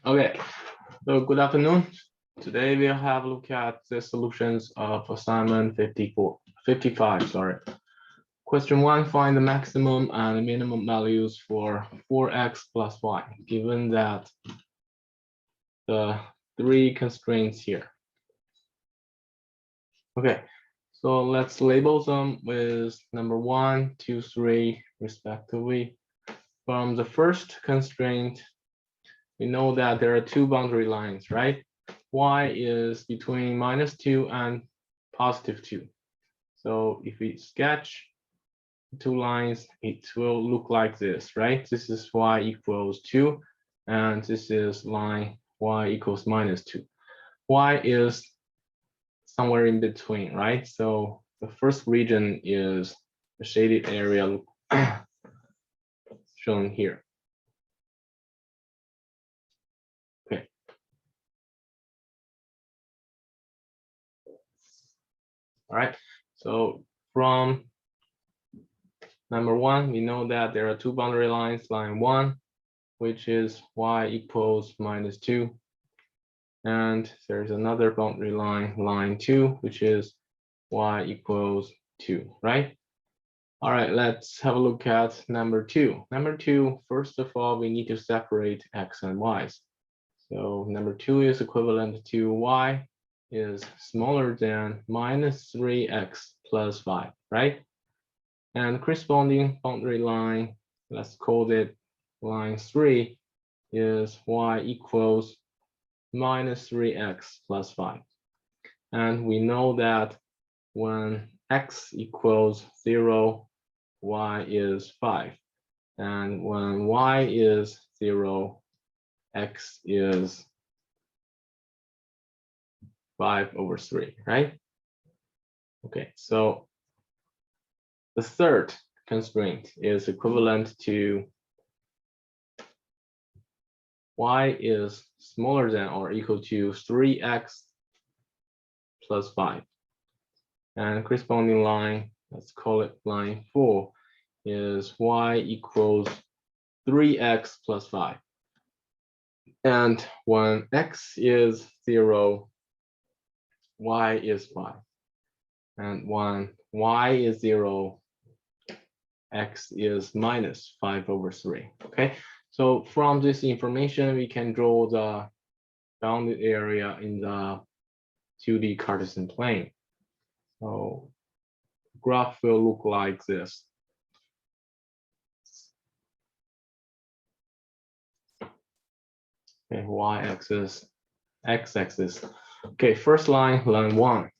Okay, so good afternoon. Today we'll have a look at the solutions of assignment 55, sorry. Question 1, find the maximum and minimum values for 4x plus y, given that the three constraints here. Okay, so let's label them with number 1, 2, 3, respectively. From the first constraint, we know that there are two boundary lines, right? Y is between -2 and +2. So if we sketch two lines, it will look like this, right? This is y equals 2, and this is line y equals -2. Y is somewhere in between, right? So the first region is the shaded area shown here. Okay. All right. So from number 1, we know that there are two boundary lines, line 1, which is y equals -2. And there's another boundary line, line 2, which is y equals 2, right? All right, let's have a look at number 2. Number 2, first of all, we need to separate x and y's. So number 2 is equivalent to y is smaller than -3x plus 5, right? And corresponding boundary line, let's call it line 3, is y equals -3x plus 5. And we know that when x equals 0, y is 5. And when y is 0, x is 5/3, right? Okay, so the third constraint is equivalent to y is smaller than or equal to 3x plus 5. And corresponding line, let's call it line 4, is y equals 3x plus 5. And when x is 0, y is 5. And when y is 0, x is -5/3. Okay, so from this information, we can draw the bounded area in the 2D Cartesian plane. So the graph will look like this. Okay, y-axis, x-axis. Okay, first line, line 1.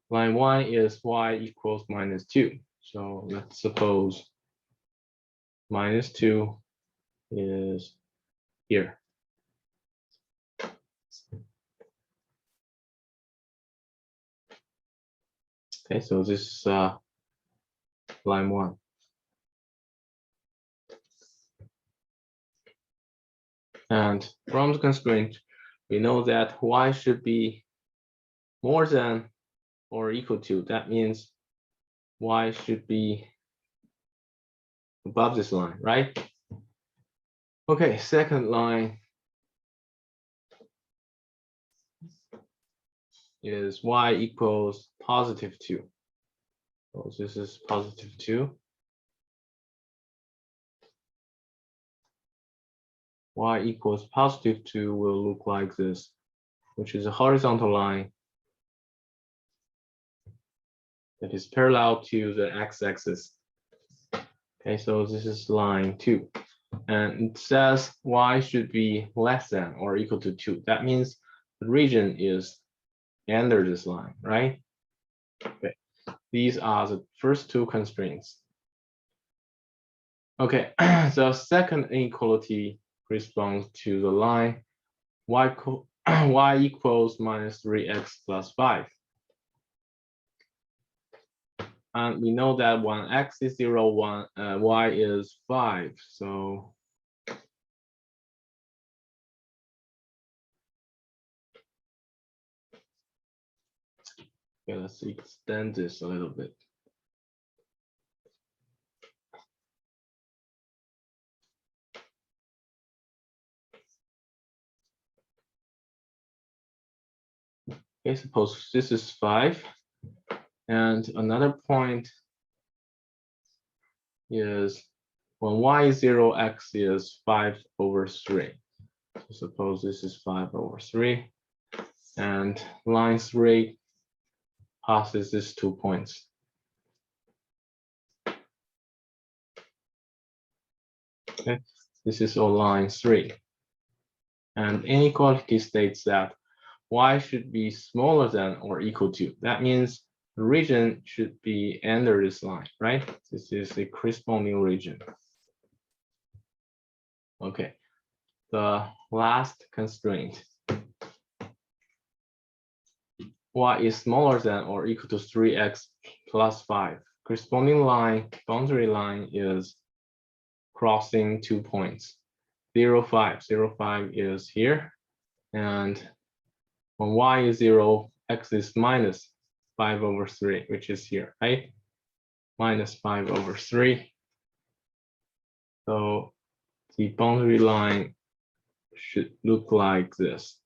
Line 1 is y equals -2. So let's suppose -2 is here. Okay, so this is line 1. And from the constraint, we know that y should be more than or equal to. That means y should be above this line, right? Okay, second line is y equals +2. So this is +2. Y equals +2 will look like this, which is a horizontal line that is parallel to the x-axis. Okay, so this is line 2. And it says y should be less than or equal to 2. That means the region is under this line, right? Okay, these are the first two constraints. Okay, the second inequality corresponds to the line y equals -3x plus 5. And we know that when x is 0, y is 5. So okay, let's extend this a little bit. Okay, suppose this is 5. And another point is when y is 0, x is 5/3. So suppose this is 5/3. And line 3 passes these 2 points. Okay, this is all line 3. And inequality states that y should be smaller than or equal to. That means the region should be under this line, right? This is the corresponding region. Okay, the last constraint. Y is smaller than or equal to 3x plus 5. Corresponding line, boundary line is crossing 2 points. 0, 5. 0, 5 is here. And when y is 0, x is minus 5/3, which is here, right? Minus 5/3. So the boundary line should look like this.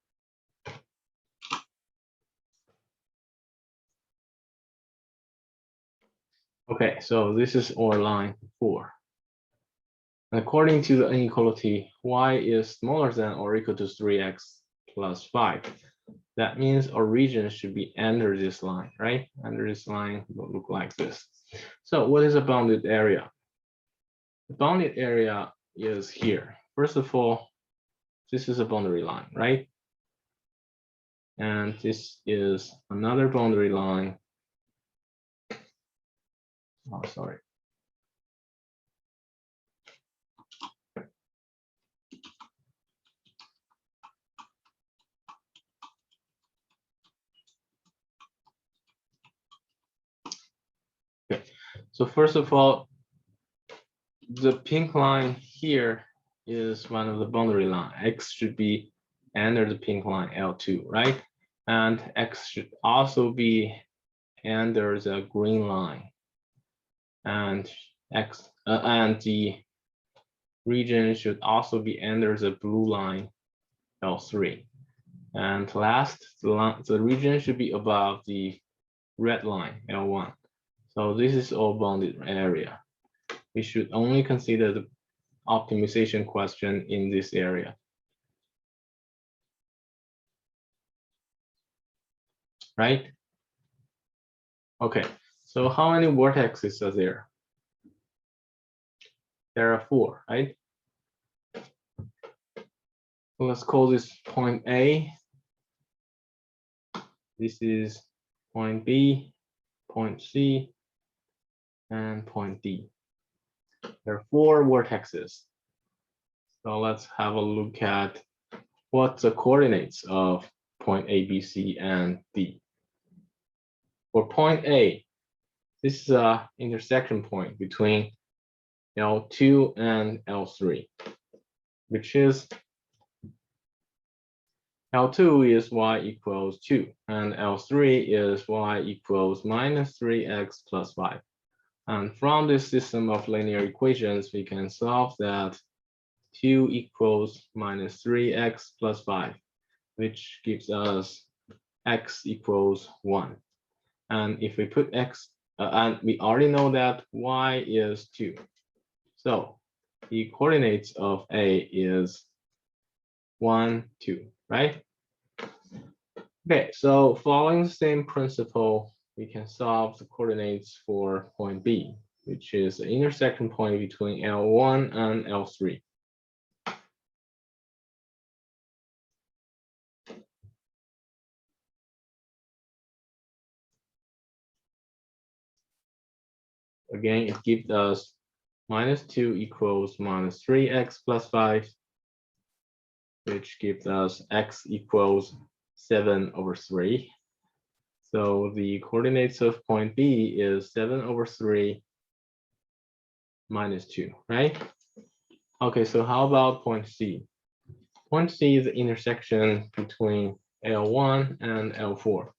Okay, so this is our line 4. According to the inequality, y is smaller than or equal to 3x plus 5. That means our region should be under this line, right? Under this line will look like this. So what is a bounded area? The bounded area is here. First of all, this is a boundary line, right? And this is another boundary line. Oh, sorry. Okay, so first of all, the pink line here is one of the boundary line. X should be under the pink line L2, right? And X should also be under the green line. And and the region should also be under the blue line L3. And last, the region should be above the red line L1. So this is all bounded area. We should only consider the optimization question in this area. Right? Okay, so how many vertices are there? There are 4, right? So let's call this point A. This is point B, point C, and point D. There are 4 vertices. So let's have a look at what's the coordinates of point A, B, C, and D. For point A, this is an intersection point between L2 and L3, which is L2 is y equals 2, and L3 is y equals minus 3x plus 5. And from this system of linear equations, we can solve that 2 equals minus 3x plus 5, which gives us x equals 1. And if we put x, and we already know that y is 2. So the coordinates of A is 1, 2, right? Okay, so following the same principle, we can solve the coordinates for point B, which is the intersection point between L1 and L3. Again, it gives us minus 2 equals minus 3x plus 5, which gives us x equals 7/3. So the coordinates of point B is 7/3 minus 2, right? Okay, so how about point C? Point C is the intersection between L1 and L4.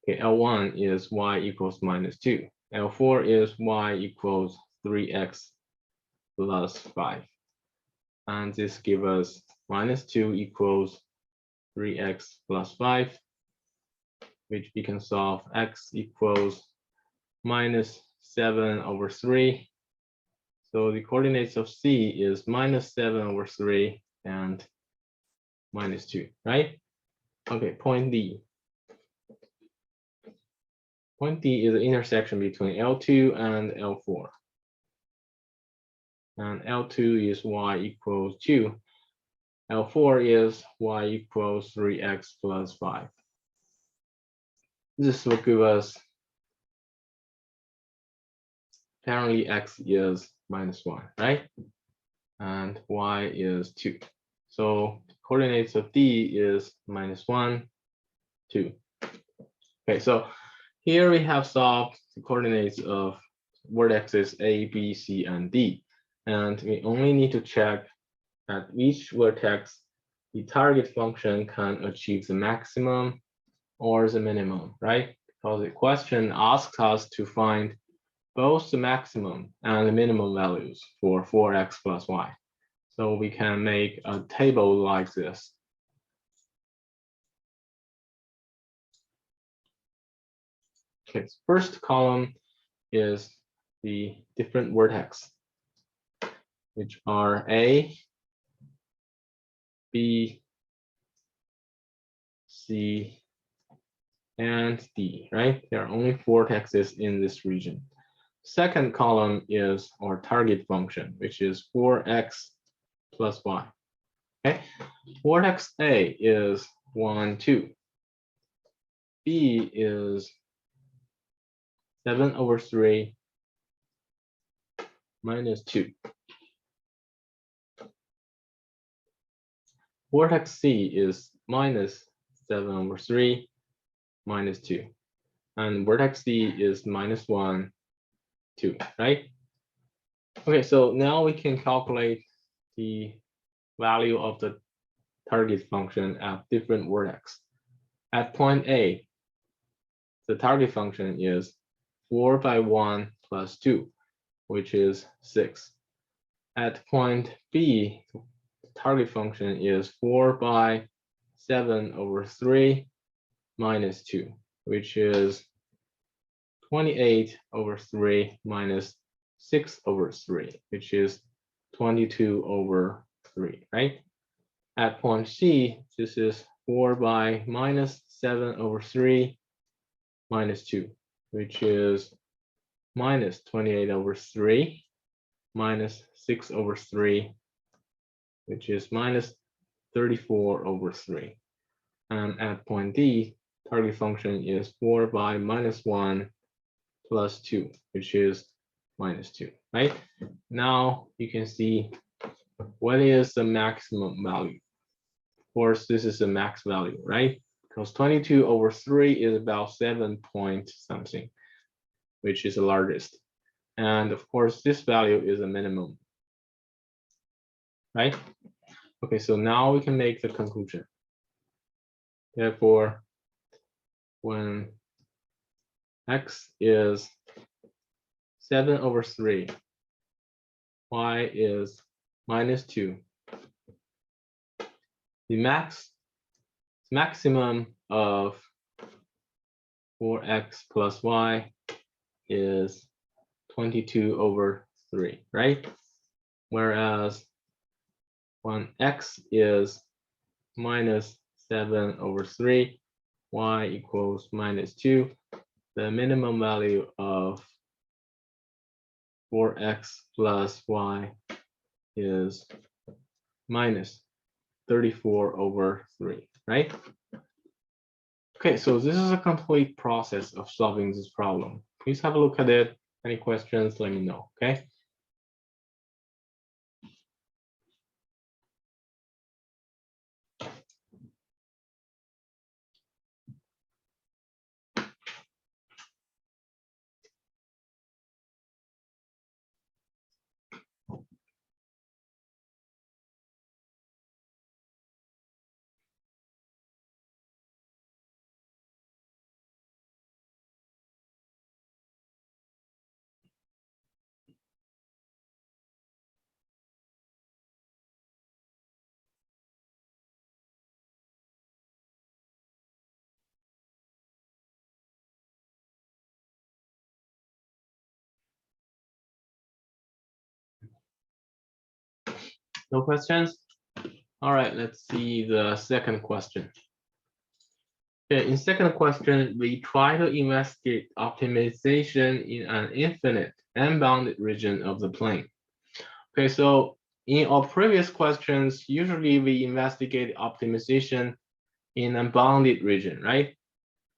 Okay, L1 is y equals minus 2. L4 is y equals 3x plus 5. and this gives us -2 equals 3x plus 5, which we can solve x equals -7/3. So the coordinates of C is -7/3 and -2, right? Okay, point D. Point D is the intersection between L2 and L4. And L2 is y equals 2. L4 is y equals 3x plus 5. This will give us, apparently x is -1, right? And y is 2. So coordinates of D is -1, 2. Okay, so here we have solved the coordinates of vertices A, B, C, and D. And we only need to check at each vertex, the target function can achieve the maximum or the minimum, right? Because the question asks us to find both the maximum and the minimum values for 4x plus y. So we can make a table like this. Okay, first column is the different vertex, which are A, B, C, and D, right? There are only 4 vertices in this region. Second column is our target function, which is 4x plus y. Okay, vertex A is 1, 2. B is 7/3 minus 2. Vertex C is -7/3 minus 2. And vertex D is -1, 2, right? Okay, so now we can calculate the value of the target function at different vertex. At point A, the target function is 4 by 1 plus 2, which is 6. At point B, the target function is 4 by 7/3 minus 2, which is 28/3 minus 6/3, which is 22/3, right? At point C, this is 4 by -7/3 minus 2, which is -28/3 minus 6/3, which is -34/3. And at point D, target function is 4 by -1 plus 2, which is -2, right? Now you can see what is the maximum value. Of course, this is the max value, right? Because 22/3 is about 7 point something, which is the largest. And of course, this value is a minimum, right? Okay, so now we can make the conclusion. Therefore, when x is 7/3, y is -2, the maximum of 4x plus y is 22/3, right? Whereas when x is -7/3, y equals -2, the minimum value of 4x plus y is -34/3, right? Okay, so this is a complete process of solving this problem. Please have a look at it. Any questions, let me know, okay? No questions? All right, let's see the second question. Okay, in second question, we try to investigate optimization in an infinite unbounded region of the plane. Okay, so in our previous questions, usually we investigate optimization in a bounded region, right?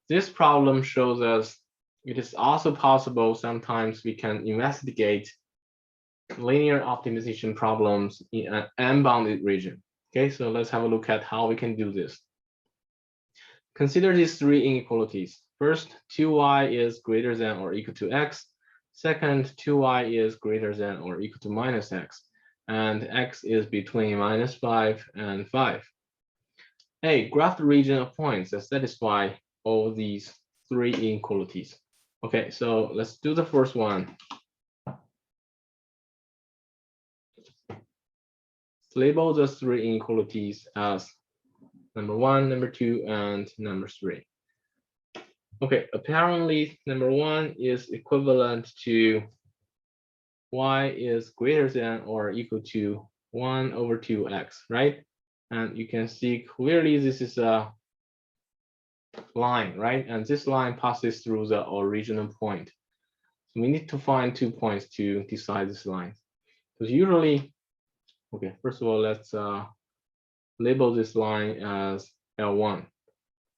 This problem shows us it is also possible sometimes we can investigate linear optimization problems in an unbounded region. Okay, so let's have a look at how we can do this. Consider these three inequalities. First, 2y is greater than or equal to x. Second, 2y is greater than or equal to minus x. And x is between -5 and 5. A, graph the region of points that satisfy all these three inequalities. Okay, so let's do the first one. Label the three inequalities as number 1, number 2, and number 3. Okay, apparently number 1 is equivalent to y is greater than or equal to 1 over 2x, right? And you can see clearly this is a line, right? And this line passes through the original point. So we need to find 2 points to decide this line. Because usually, okay, first of all, let's label this line as L1.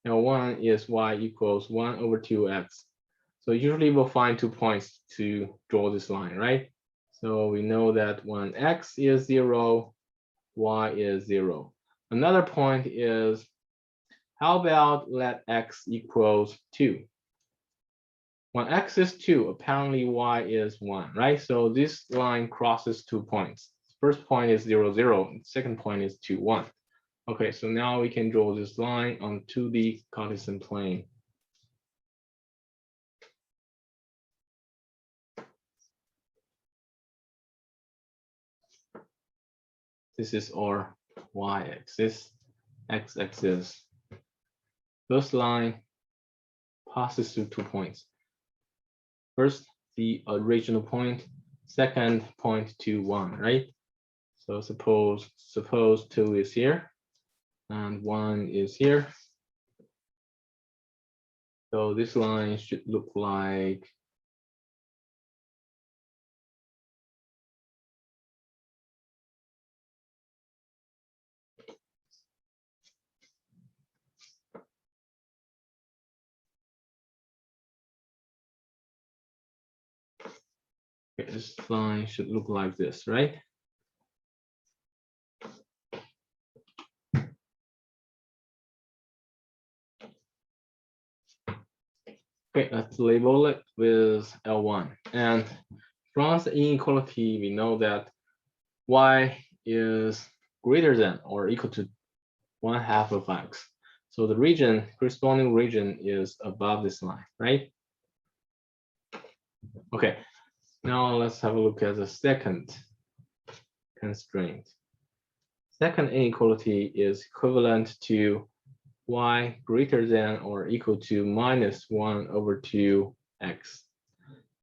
L1 is y equals 1 over 2x. So usually we'll find 2 points to draw this line, right? So we know that when x is 0, y is 0. Another point is, how about let x equals 2? When x is 2, apparently y is 1, right? So this line crosses 2 points. First point is 0, 0. Second point is 2, 1. Okay, so now we can draw this line on 2D Cartesian plane. This is our y-axis, x-axis. First line passes through 2 points. First, the original point. Second, point 2, 1, right? So suppose 2 is here and 1 is here. So this line should look like okay, this line should look like this, right? Okay, let's label it with L1. And from the inequality, we know that y is greater than or equal to 1/2 of x. So the region, corresponding region is above this line, right? Okay, now let's have a look at the second constraint. Second inequality is equivalent to y greater than or equal to -1 over 2x.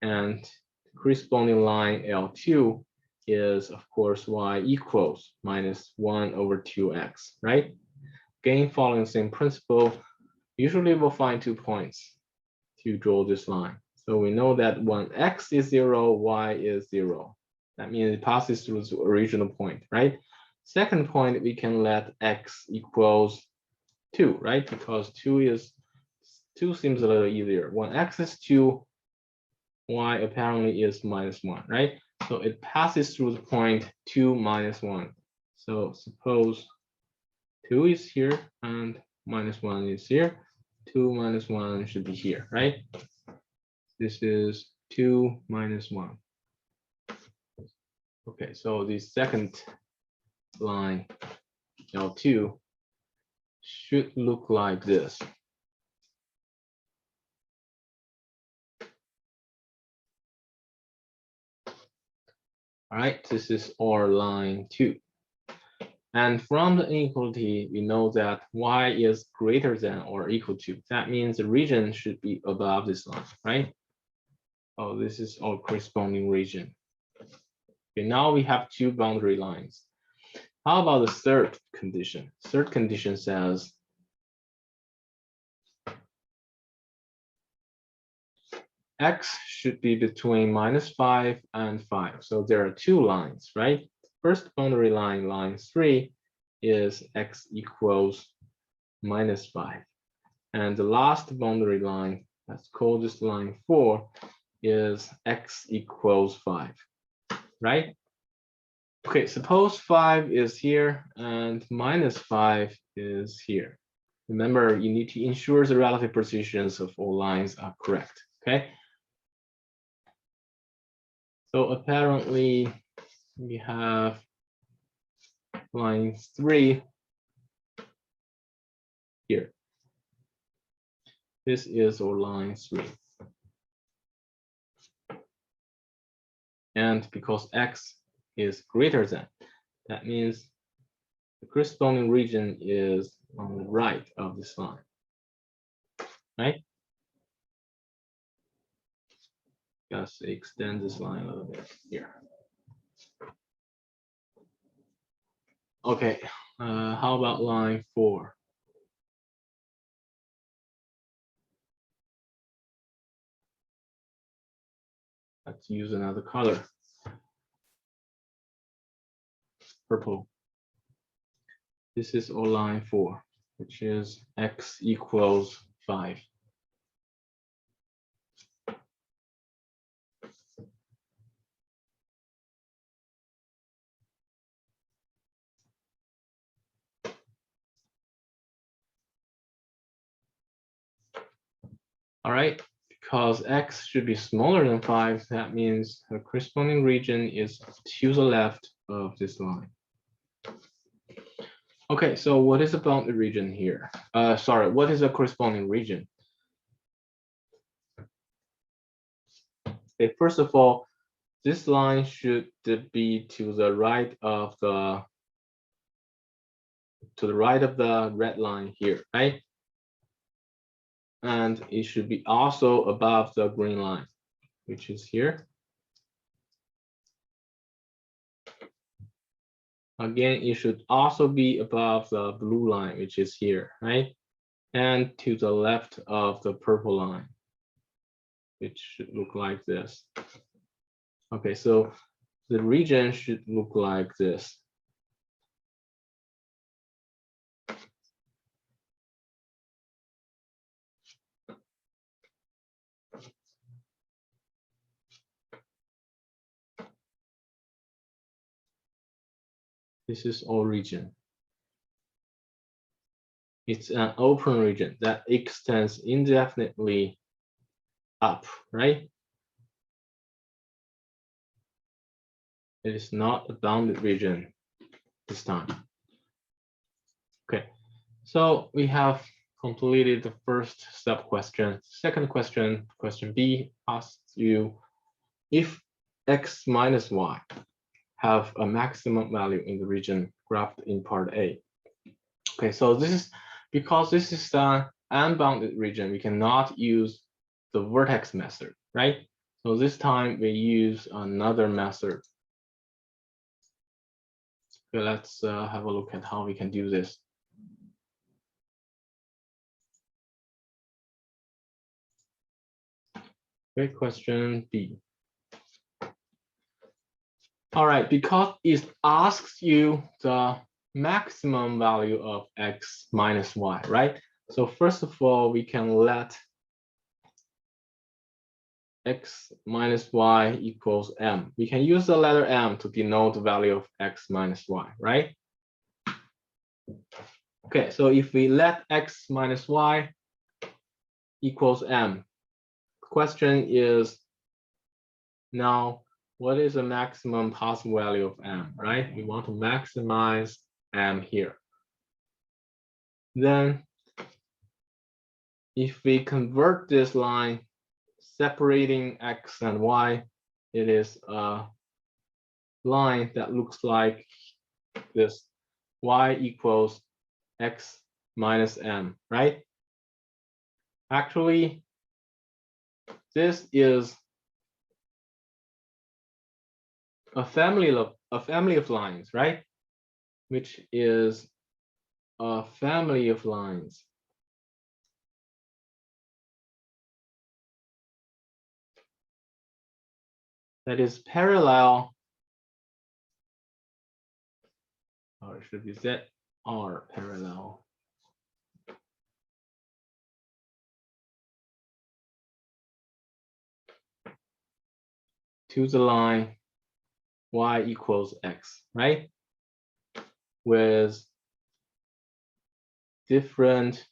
And the corresponding line L2 is, of course, y equals -1 over 2x, right? Again, following the same principle, usually we'll find 2 points to draw this line. So we know that when x is 0, y is 0. That means it passes through the original point, right? Second point, we can let x equals 2, right? Because 2 seems a little easier. When x is 2, y apparently is -1, right? So it passes through the point 2, -1. So suppose 2 is here and -1 is here. 2 minus 1 should be here, right? This is 2 minus 1. Okay, so the second line, L2, should look like this. All right, this is our line 2. And from the inequality, we know that y is greater than or equal to. That means the region should be above this line, right? Oh, this is our corresponding region. Okay, now we have 2 boundary lines. How about the third condition? Third condition says x should be between -5 and 5. So there are two lines, right? First boundary line, line 3, is x equals -5. And the last boundary line, let's call this line 4, is x equals 5, right? Okay, suppose 5 is here and -5 is here. Remember, you need to ensure the relative positions of all lines are correct, okay? So apparently we have line 3 here. This is our line 3. And because x is greater than, that means the corresponding region is on the right of this line, right? Just extend this line a little bit here. Okay, how about line 4? Let's use another color. Purple. This is our line 4, which is x equals 5. All right, because x should be smaller than 5, that means the corresponding region is to the left of this line. Okay, so what is the bounded region here? Sorry, what is the corresponding region? Okay, first of all, this line should be to the right of the red line here, right? And it should be also above the green line, which is here. Again, it should also be above the blue line, which is here, right? And to the left of the purple line, which should look like this. Okay, so the region should look like this. This is our region. It's an open region that extends indefinitely up, right? It is not a bounded region this time. Okay, so we have completed the first sub question. Second question, question B, asks you if x minus y have a maximum value in the region graphed in part A. Okay, so this is because this is the unbounded region, we cannot use the vertex method, right? So this time we use another method. Okay, let's have a look at how we can do this. Okay, question B. All right, because it asks you the maximum value of x minus y, right? So first of all, we can let x minus y equals m. We can use the letter m to denote the value of x minus y, right? Okay, so if we let x minus y equals m, the question is now, what is the maximum possible value of m, right? We want to maximize m here. Then if we convert this line separating x and y, it is a line that looks like this: y equals x minus m, right? Actually, this is a family of lines, right? which is a family of lines that is parallel, or it should be Z are parallel to the line y equals x, right? With different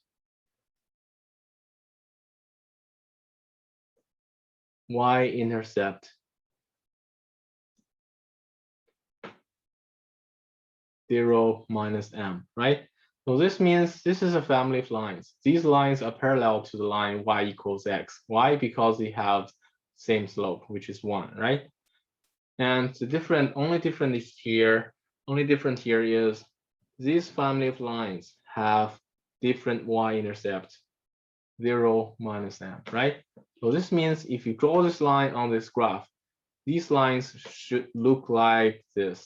y-intercept (0 minus m, right? So this means this is a family of lines. These lines are parallel to the line y equals x. Why? Because they have same slope, which is 1, right? And the only difference here is this family of lines have different y-intercept 0 minus m, right? So this means if you draw this line on this graph, these lines should look like this,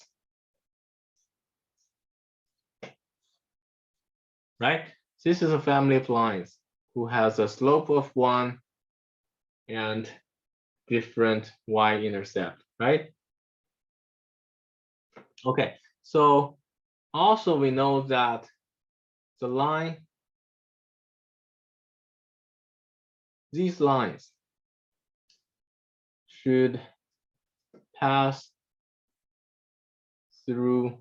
right? This is a family of lines who has a slope of 1 and different y-intercept, right? Okay, so also we know that the line, these lines should pass through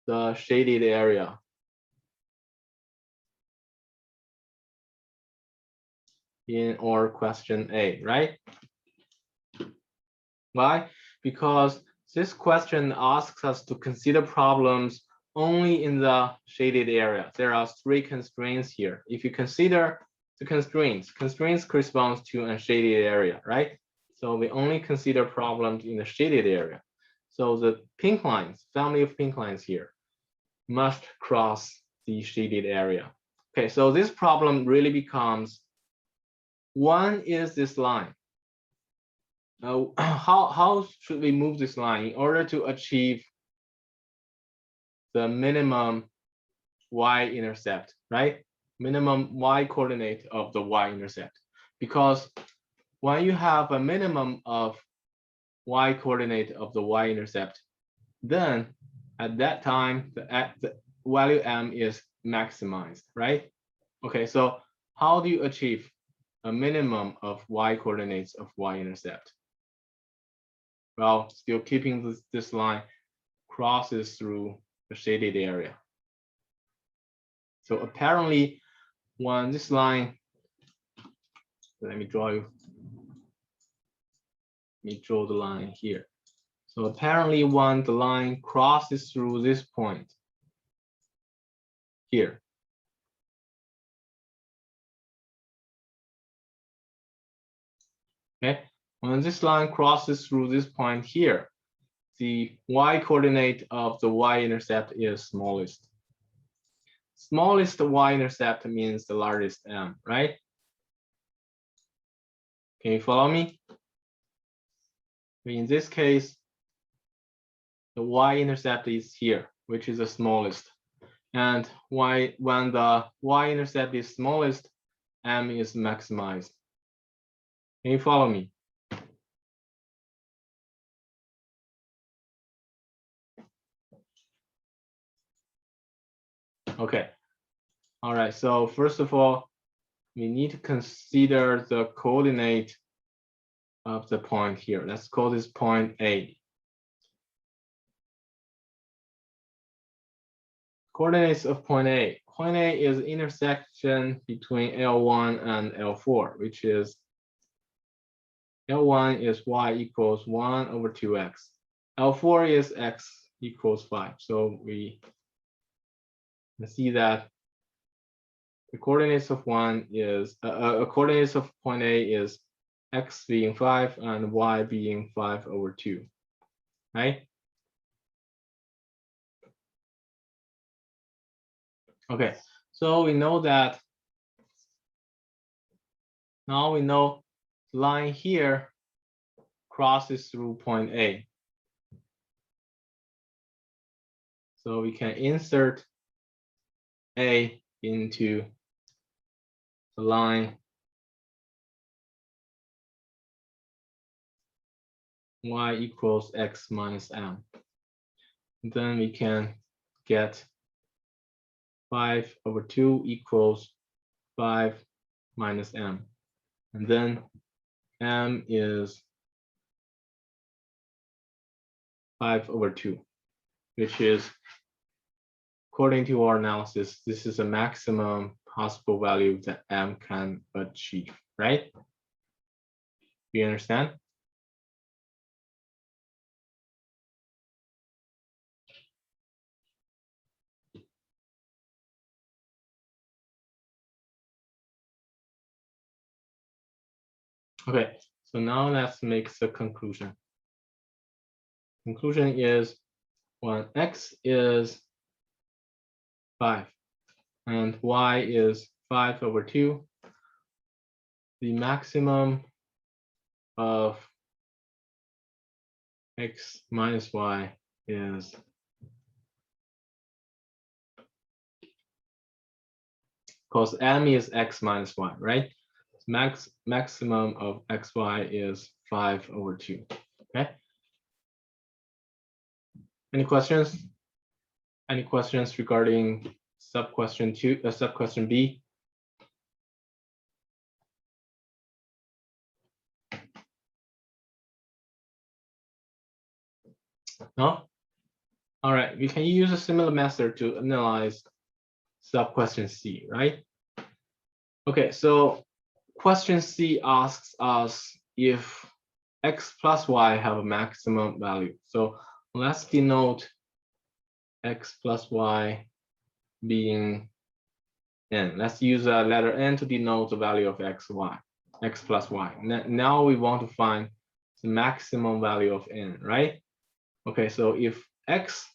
the shaded area in our question A, right? Why? Because this question asks us to consider problems only in the shaded area. There are 3 constraints here. If you consider the constraints corresponds to a shaded area, right? So we only consider problems in the shaded area. So the pink lines, family of pink lines here, must cross the shaded area. Okay, so this problem really becomes, one is this line. How should we move this line in order to achieve the minimum y-intercept, right? Minimum y-coordinate of the y-intercept. Because when you have a minimum of y-coordinate of the y-intercept, then at that time, the value m is maximized, right? Okay, so how do you achieve a minimum of y-coordinates of y-intercept? Well, still keeping this line crosses through the shaded area. So apparently, when this line, let me draw the line here. So apparently, when the line crosses through this point here, okay, when this line crosses through this point here, the y-coordinate of the y-intercept is smallest. Smallest y-intercept means the largest m, right? Can you follow me? In this case, the y-intercept is here, which is the smallest. And when the y-intercept is smallest, m is maximized. Can you follow me? Okay. All right. So first of all, we need to consider the coordinate of the point here. Let's call this point A. Coordinates of point A. Point A is intersection between L1 and L4, which is L1 is y equals 1 over 2x. L4 is x equals 5. So we see that the coordinates of coordinates of point A is x being 5 and y being 5 over 2, right? Okay, so we know that now we know the line here crosses through point A. So we can insert A into the line y equals x minus m. Then we can get 5/2 equals 5 minus m. And then m is 5/2, which is, according to our analysis, this is the maximum possible value that m can achieve, right? Do you understand? Okay, so now let's make the conclusion. Conclusion is when x is 5 and y is 5/2, the maximum of x minus y is because m is x minus y, right? Maximum of xy is 5/2. Okay. Any questions? Any questions regarding sub-question 2, sub-question B? No? All right, we can use a similar method to analyze sub-question C, right? Okay, so question C asks us if x plus y have a maximum value. So let's denote x plus y being n. Let's use a letter n to denote the value of x plus y. Now we want to find the maximum value of n, right? Okay, so if x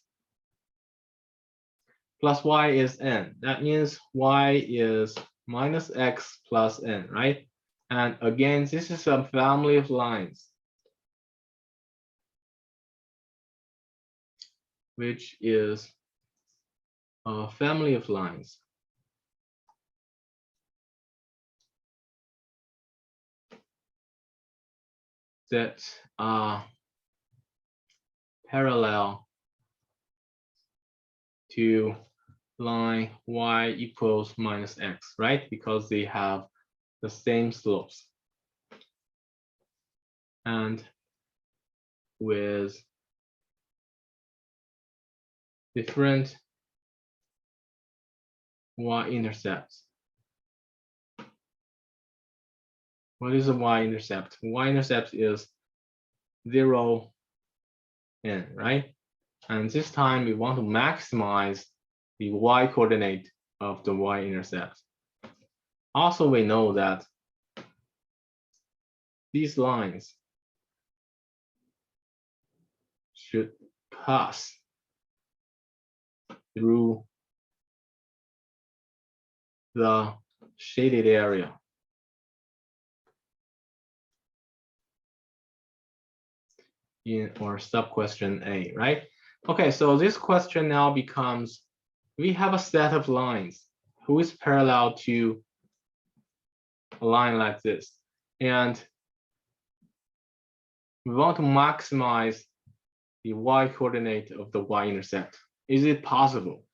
plus y is n, that means y is minus x plus n, right? And again, this is a family of lines, which is a family of lines that are parallel to line y equals minus x, right? Because they have the same slopes. And with different y-intercepts. What is a y-intercept? Y-intercept is 0, n, right? And this time we want to maximize the y-coordinate of the y-intercept. Also, we know that these lines should pass through the shaded area. In our sub-question A, right? Okay, so this question now becomes, we have a set of lines who is parallel to a line like this. And we want to maximize the y-coordinate of the y-intercept. Is it possible?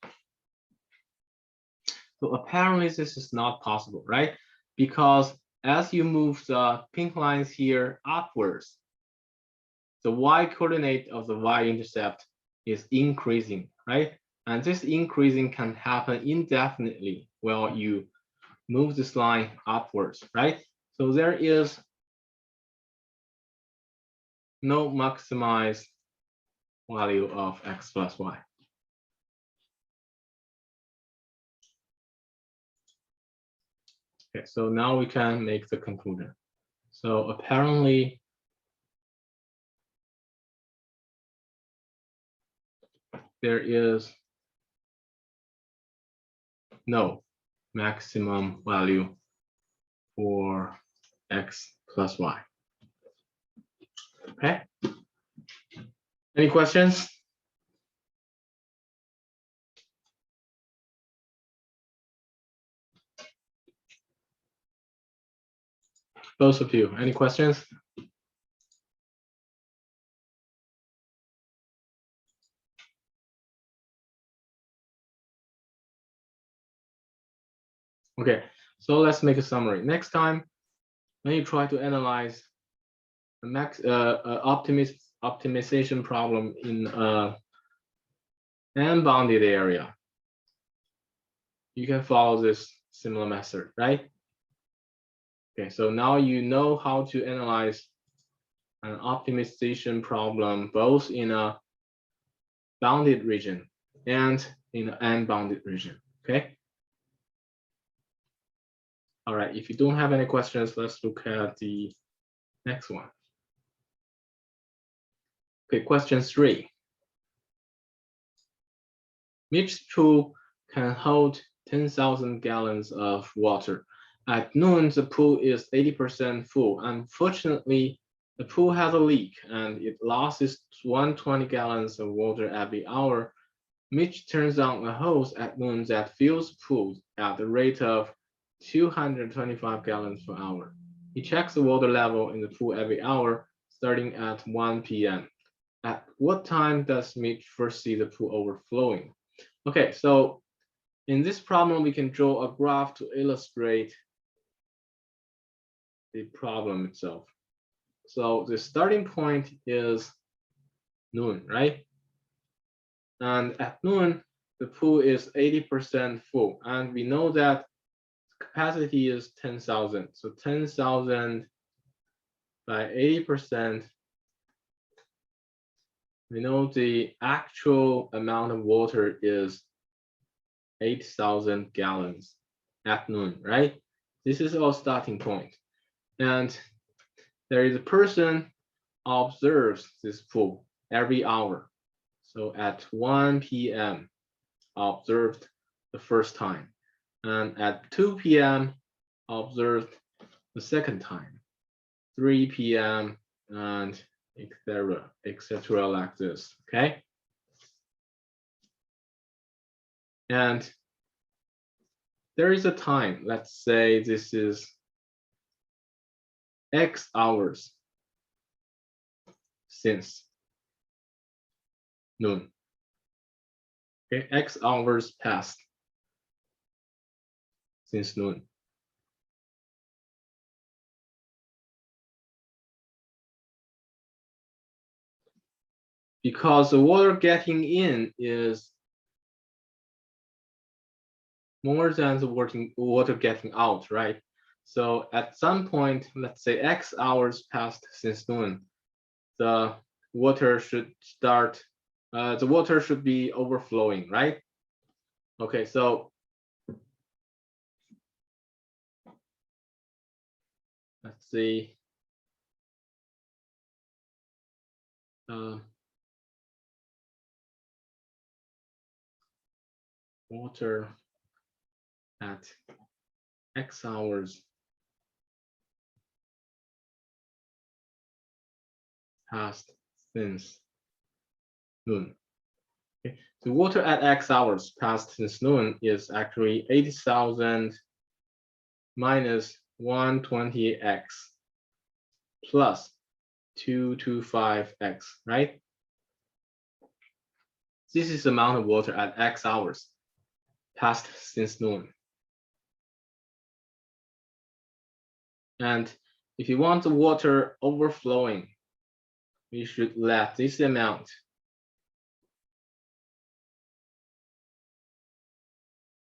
So apparently this is not possible, right? Because as you move the pink lines here upwards, the y-coordinate of the y-intercept is increasing, right? And this increasing can happen indefinitely while you move this line upwards, right? So there is no maximized value of x plus y. Okay, so now we can make the conclusion. So apparently, there is no maximum value for x plus y. Okay. Any questions? Both of you, any questions? Okay, so let's make a summary. Next time, when you try to analyze a optimization problem in an unbounded area, you can follow this similar method, right? Okay, so now you know how to analyze an optimization problem both in a bounded region and in an unbounded region, okay? All right, if you don't have any questions, let's look at the next one. Okay, question 3. Which pool can hold 10,000 gallons of water? At noon, the pool is 80% full. Unfortunately, the pool has a leak and it loses 120 gallons of water every hour. Mitch turns on a hose at noon that fills the pool at the rate of 225 gallons per hour. He checks the water level in the pool every hour, starting at 1 p.m. At what time does Mitch first see the pool overflowing? Okay, so in this problem, we can draw a graph to illustrate the problem itself. So the starting point is noon, right? And at noon, the pool is 80% full. And we know that capacity is 10,000. So 10,000 by 80%, we know the actual amount of water is 8,000 gallons at noon, right? This is our starting point. And there is a person observes this pool every hour. So at 1 p.m. observed the first time. And at 2 p.m. observed the second time. 3 p.m. and etc. like this, okay? And there is a time, let's say this is X hours since noon. Okay, X hours passed since noon. Because the water getting in is more than the water getting out, right? So at some point, let's say X hours passed since noon, the water should start, the water should be overflowing, right? Okay, so let's see. Water at X hours passed since noon. Okay. The water at X hours passed since noon is actually 80,000 minus 120x plus 225x, right? This is the amount of water at X hours passed since noon. And if you want the water overflowing, we should let this amount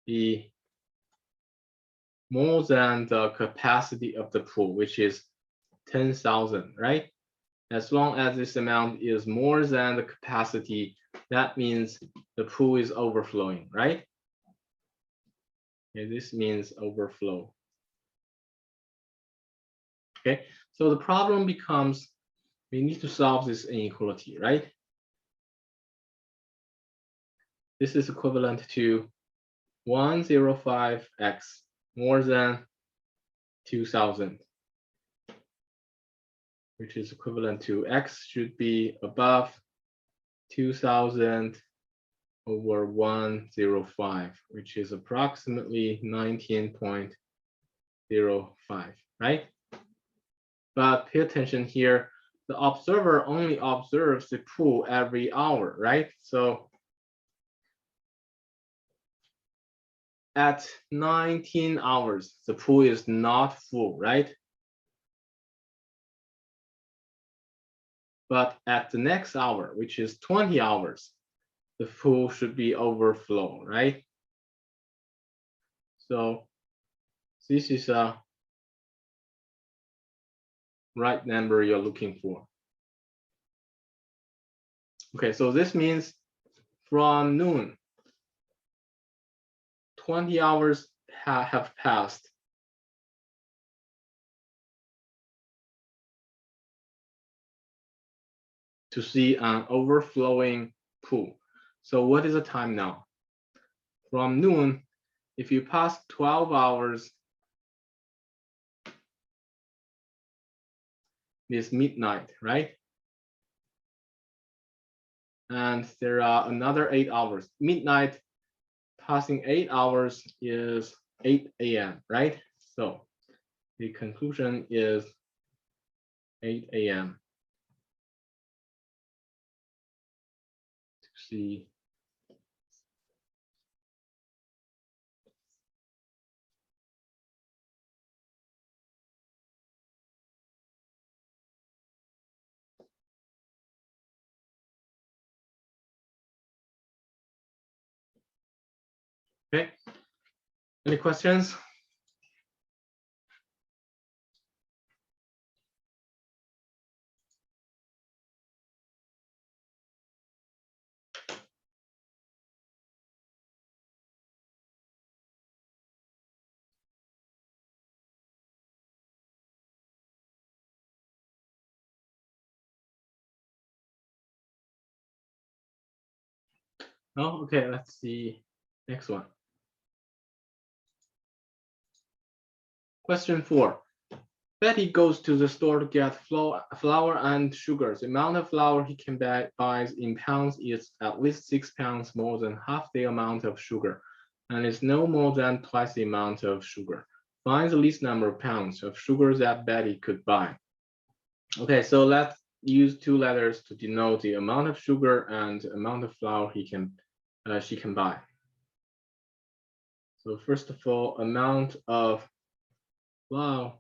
be more than the capacity of the pool, which is 10,000, right? As long as this amount is more than the capacity, that means the pool is overflowing, right? Okay, this means overflow. Okay, so the problem becomes we need to solve this inequality, right? This is equivalent to 105x more than 2,000, which is equivalent to x should be above 2,000 over 105, which is approximately 19.05, right? But pay attention here, the observer only observes the pool every hour, right? So at 19 hours, the pool is not full, right? But at the next hour, which is 20 hours, the pool should be overflow, right? So this is a right number you're looking for. Okay, so this means from noon, 20 hours have passed. To see an overflowing pool. So what is the time now? From noon, if you pass 12 hours, it's midnight, right? And there are another 8 hours. Midnight passing 8 hours is 8 a.m., right? So the conclusion is 8 a.m. to see. Okay, any questions? No, okay, let's see next one. Question 4. Betty goes to the store to get flour and sugar. The amount of flour he can buy in pounds is at least 6 pounds more than half the amount of sugar, and is no more than twice the amount of sugar. Find the least number of pounds of sugar that Betty could buy. Okay, so let's use 2 letters to denote the amount of sugar and the amount of flour she can buy. So first of all, amount of flour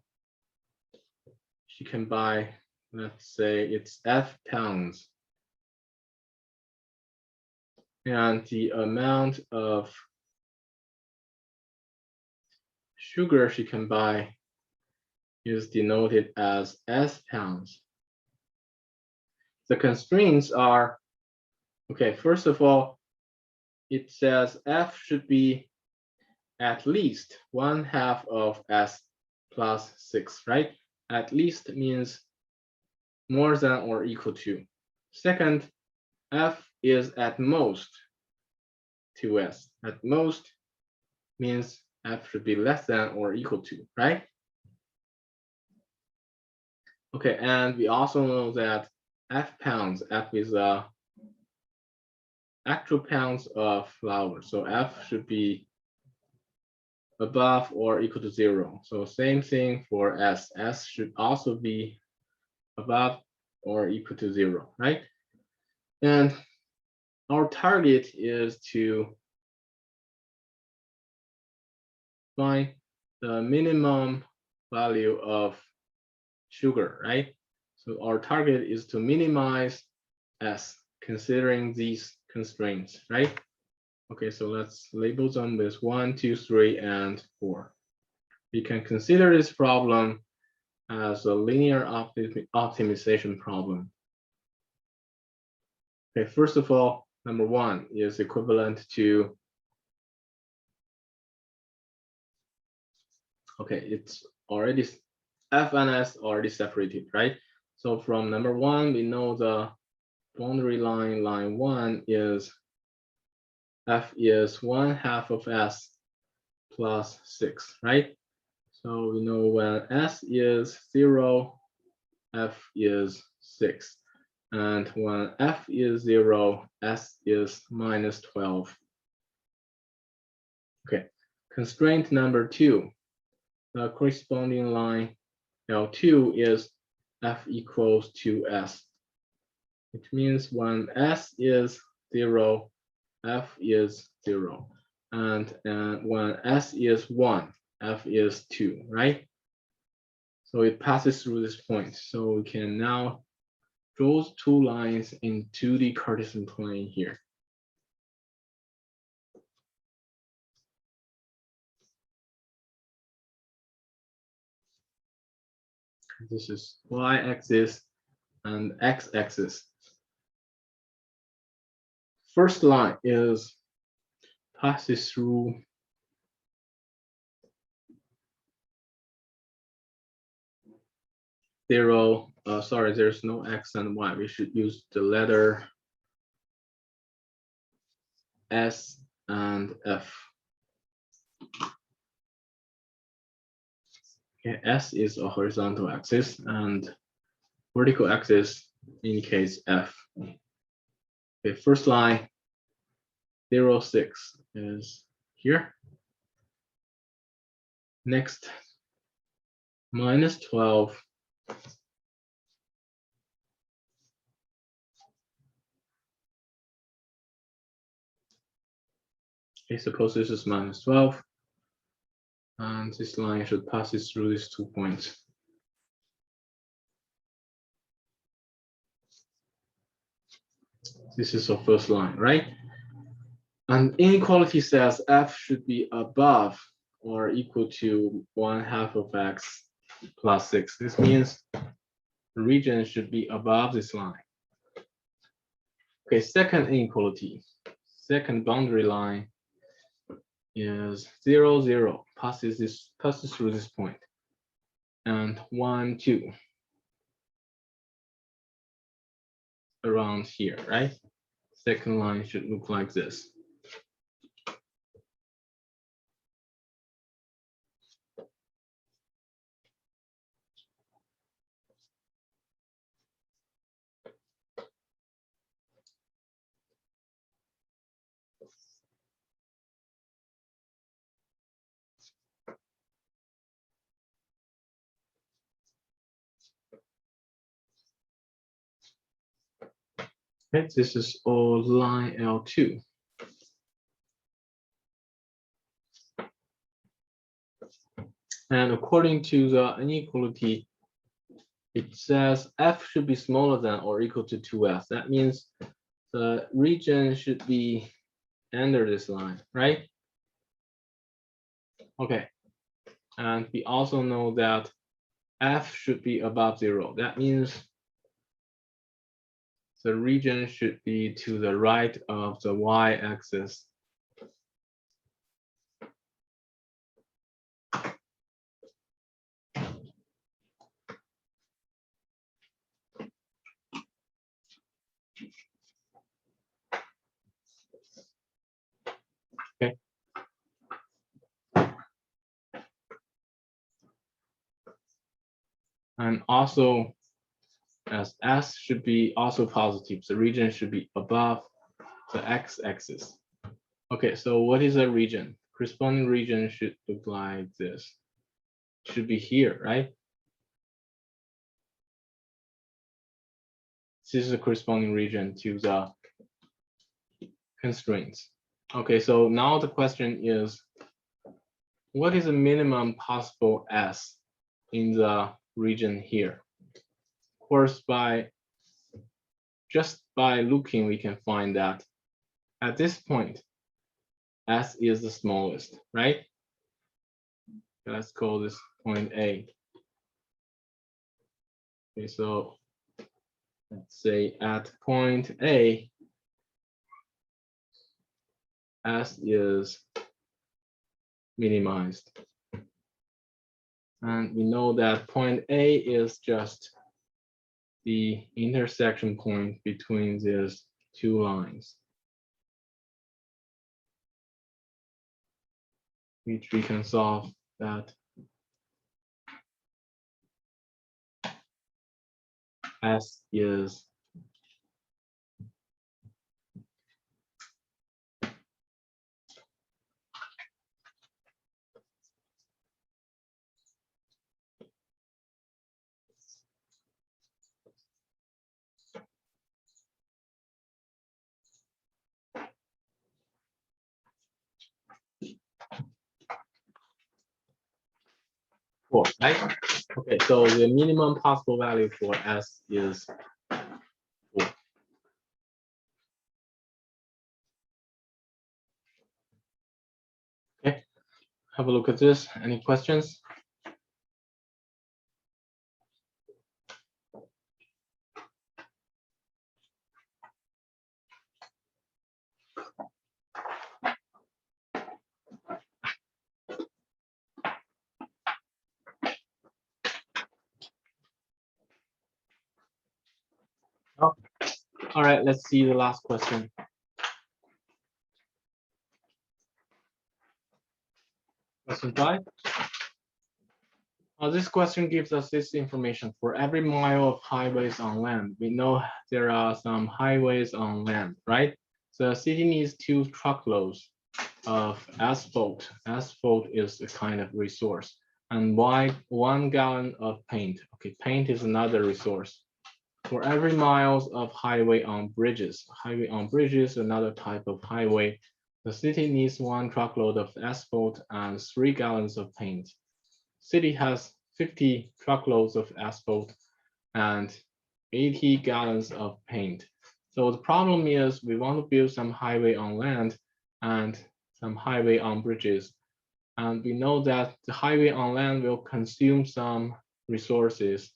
she can buy, let's say it's F pounds. And the amount of sugar she can buy is denoted as S pounds. The constraints are, okay, first of all, it says F should be at least 1/2 of S plus 6, right? At least means more than or equal to. Second, F is at most 2S. At most means F should be less than or equal to, right? Okay, and we also know that F pounds, F is actual pounds of flour. So F should be above or equal to 0. So same thing for S. S should also be above or equal to 0, right? And our target is to find the minimum value of sugar, right? So our target is to minimize S considering these constraints, right? Okay, so let's label them with 1, 2, 3, and 4. We can consider this problem as a linear optimization problem. Okay, first of all, number 1 is equivalent to, okay, it's already, F and S already separated, right? So from number 1, we know the boundary line, line 1 is F is 1/2 of S plus 6, right? So we know when S is 0, F is 6. And when F is 0, S is minus 12. Okay, constraint number 2, the corresponding line L2 is f equals to s, which means when s is 0, f is 0. And when s is 1, f is 2, right? So it passes through this point. So we can now draw two lines into the Cartesian plane here. This is y-axis and x-axis. First line is passes through zero. Sorry, there's no x and y. We should use the letter S and F. Okay, S is a horizontal axis and vertical axis indicates F. Okay, first line 0, 6 is here. Next, -12. Okay, suppose this is -12. And this line should pass through these 2 points. This is the first line, right? And inequality says f should be above or equal to 1/2 of x plus 6. This means the region should be above this line. Okay, second inequality, second boundary line is 0, 0, passes through this point, and 1, 2 around here, right? Second line should look like this. Okay, this is all line L2. And according to the inequality, it says f should be smaller than or equal to 2f. That means the region should be under this line, right? Okay. And we also know that f should be above 0. That means the region should be to the right of the y-axis. Okay. And also, as s should be also positive, the region should be above the x-axis. Okay, so what is a region? Corresponding region should look like this. Should be here, right? This is a corresponding region to the constraints. Okay, so now the question is, what is the minimum possible s in the region here? Of course, just by looking, we can find that at this point, s is the smallest, right? Let's call this point A. Okay, so let's say at point A, s is minimized. And we know that point A is just the intersection point between these two lines, which we can solve that s is 4, right? Okay, so the minimum possible value for S is 4. Okay, have a look at this. Any questions? Oh, all right, let's see the last question. Question 5. This question gives us this information. For every mile of highways on land, we know there are some highways on land, right? So the city needs 2 truckloads of asphalt. Asphalt is a kind of resource. And 1 gallon of paint. Okay, paint is another resource. For every miles of highway on bridges, another type of highway, the city needs 1 truckload of asphalt and 3 gallons of paint. City has 50 truckloads of asphalt and 80 gallons of paint. So the problem is we want to build some highway on land and some highway on bridges. And we know that the highway on land will consume some resources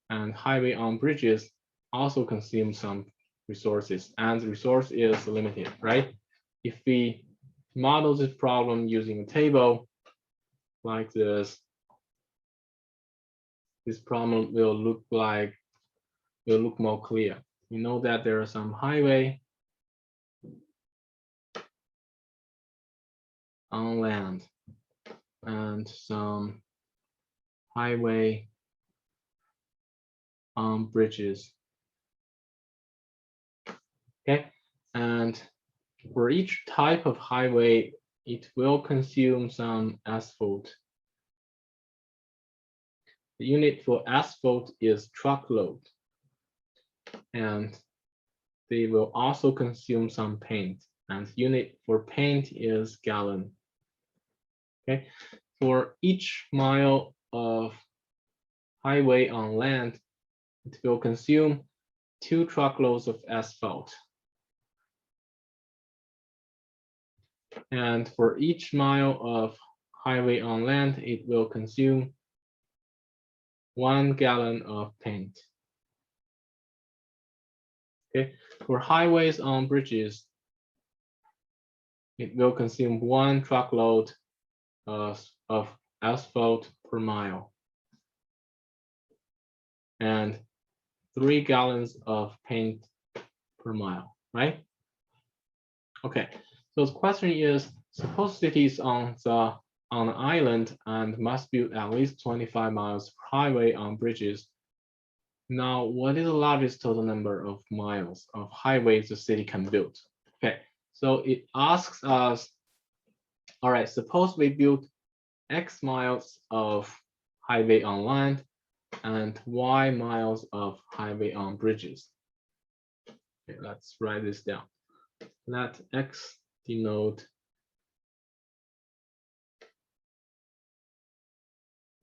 and highway on bridges also consume some resources, and the resource is limited, right? If we model this problem using a table like this problem will look more clear. We know that there are some highway on land and some highway on bridges. Okay, and for each type of highway, it will consume some asphalt. The unit for asphalt is truckload, and they will also consume some paint, and unit for paint is gallon. Okay, for each mile of highway on land, it will consume 2 truckloads of asphalt. And for each mile of highway on land, it will consume 1 gallon of paint. Okay, for highways on bridges, it will consume 1 truckload of asphalt per mile and 3 gallons of paint per mile, right? Okay, so the question is, suppose cities on an island and must build at least 25 miles of highway on bridges. Now, what is the largest total number of miles of highways the city can build? Okay, so it asks us, all right, suppose we build X miles of highway on land and Y miles of highway on bridges. Okay, let's write this down. Let X denote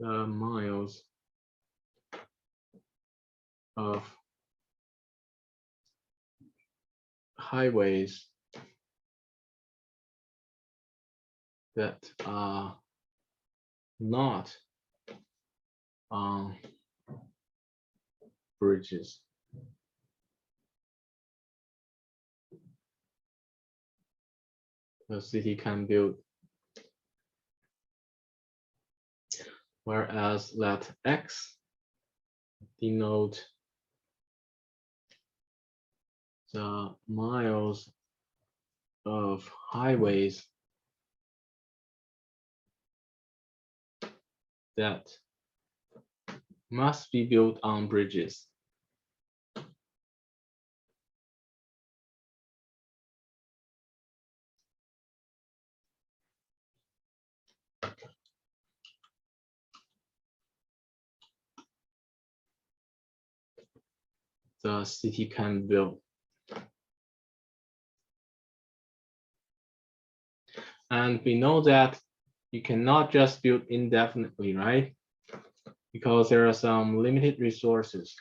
the miles of highways that are not on bridges. The city can build. Whereas let X denote the miles of highways that must be built on bridges. The city can build. And we know that you cannot just build indefinitely, right? because there are some limited resources.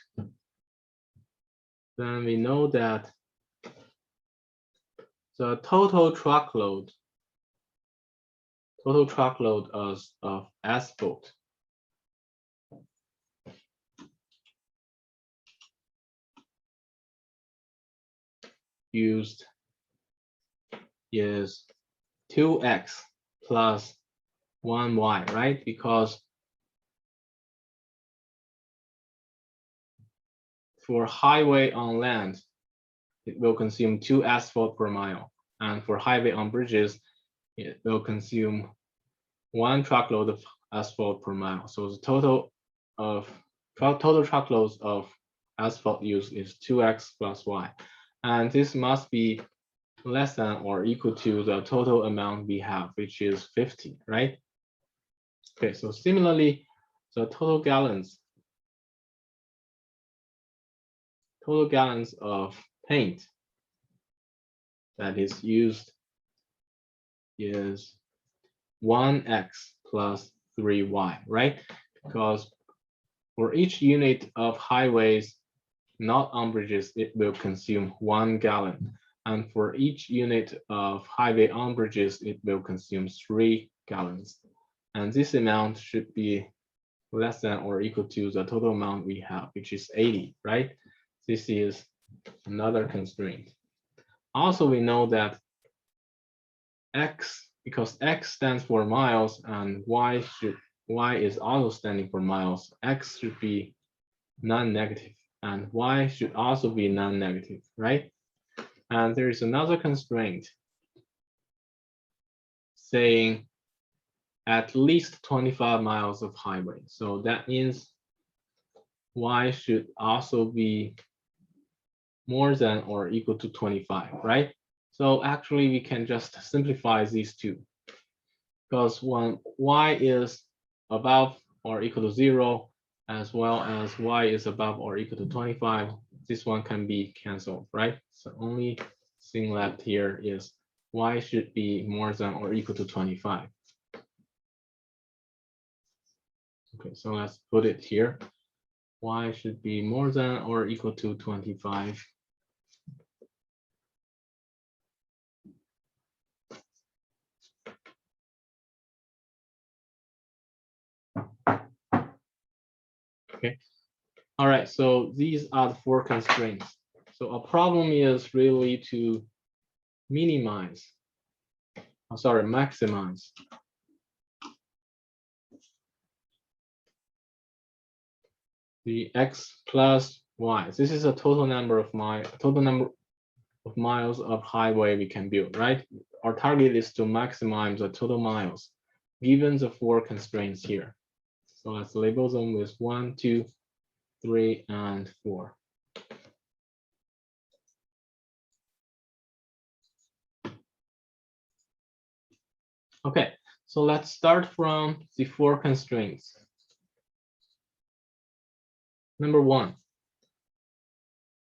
Then we know that the total truckload of asphalt used is 2x plus 1y, right? Because for highway on land, it will consume 2 asphalt per mile. And for highway on bridges, it will consume 1 truckload of asphalt per mile. So the total truckloads of asphalt use is 2x plus y. And this must be less than or equal to the total amount we have, which is 50, right? Okay, so similarly, the total gallons of paint that is used is 1x plus 3y, right? Because for each unit of highways not on bridges, it will consume 1 gallon. And for each unit of highway on bridges, it will consume 3 gallons. And this amount should be less than or equal to the total amount we have, which is 80, right? This is another constraint. Also, we know that x, because x stands for miles and y is also standing for miles, x should be non-negative and y should also be non-negative, right? And there is another constraint saying at least 25 miles of highway. So that means y should also be more than or equal to 25, right? So actually we can just simplify these two, because when y is above or equal to 0, as well as y is above or equal to 25, this one can be canceled, right? So only thing left here is y should be more than or equal to 25. Okay, so let's put it here. Y should be more than or equal to 25. Okay, all right, so these are the 4 constraints. So a problem is really to maximize the x plus y. This is a total number of miles of highway we can build, right? Our target is to maximize the total miles given the 4 constraints here. So let's label them with 1, 2, 3, and 4. Okay, so let's start from the 4 constraints. Number 1.